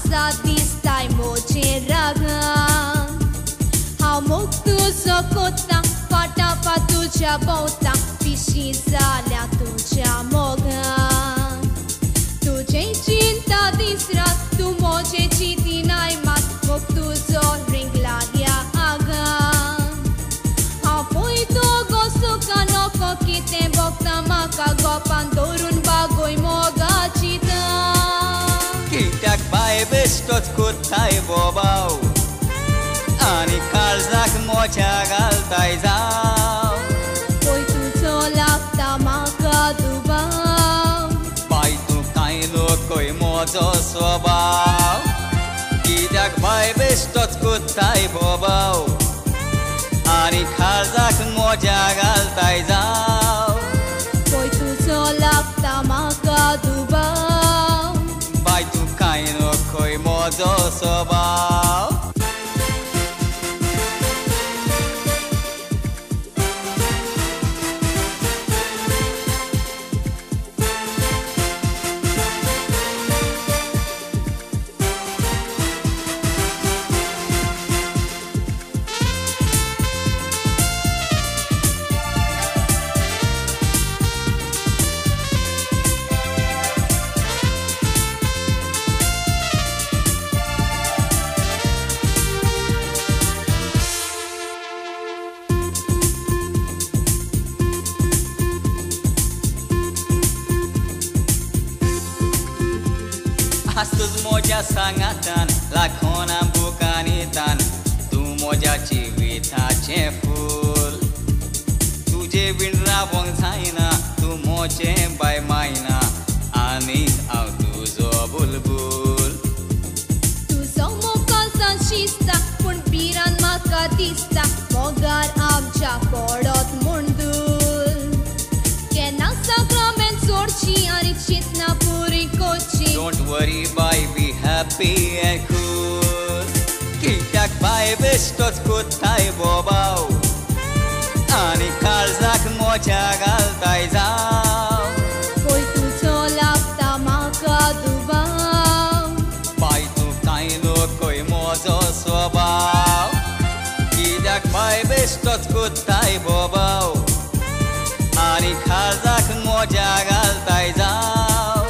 Asadi stai moceranga Hamok tu sokota Pata patuja bota Pishi zalea tuja moga Tujhe cinta disrat Tu moje chiti naimat Mok tu zor ringla ya aga Apoi tu gosuka noko kite bokta maka Gopan dorun bagoi moga chita Kitak bai bestot kutai bobau Ani karzak mocha galtai zau Poi tu zolak tamaka dubau Bai tu kaino koi mojo swabau Kitak bai bestot kutai bobau Ani karzak mocha galtai zau Poi tu zolak tamaka dubau Bai tu kaino koi mojo swabau Astăzi moja sangatan, lakhona bukanitan Tu moja chivita che ful Tuje binra bong saina, tu moje bai maina Ani au tu zo bulbul Tu somo kalsan shista Pun piran makatista Mogar amcha podot mundul Kena sakramen sorchi Ani chitna puri kochi Don't worry bye, be happy and cool Kitak bai bestot kutai bobau Ani karzak mocha galtai zau Poi tu zolak tamaka dubau Bai tu kaino koi mojo swabau Kitak bai bestot kutai bobau Ani karzak mocha galtai zau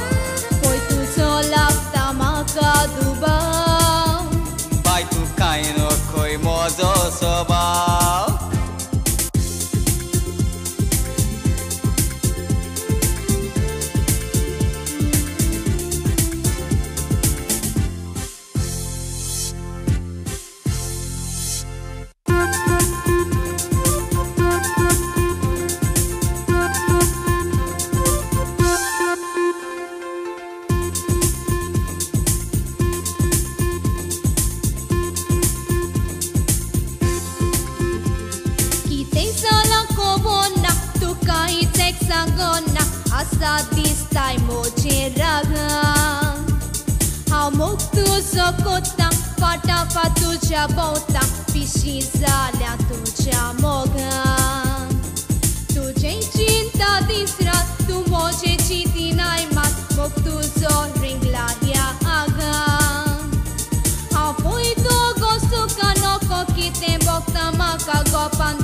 Poi tu zolak tamaka dubau Bai tu kaino koi mojo swabau Hexagona, asadi stai moceranga Hamok tu sokota, pata patuja bota Pishi zalea tuja moga Tujhe cinta disrat, tu moje chiti naimat Mok tu zor ringla ya aga Apoi tu gosuka noko kite bokta maka Gopan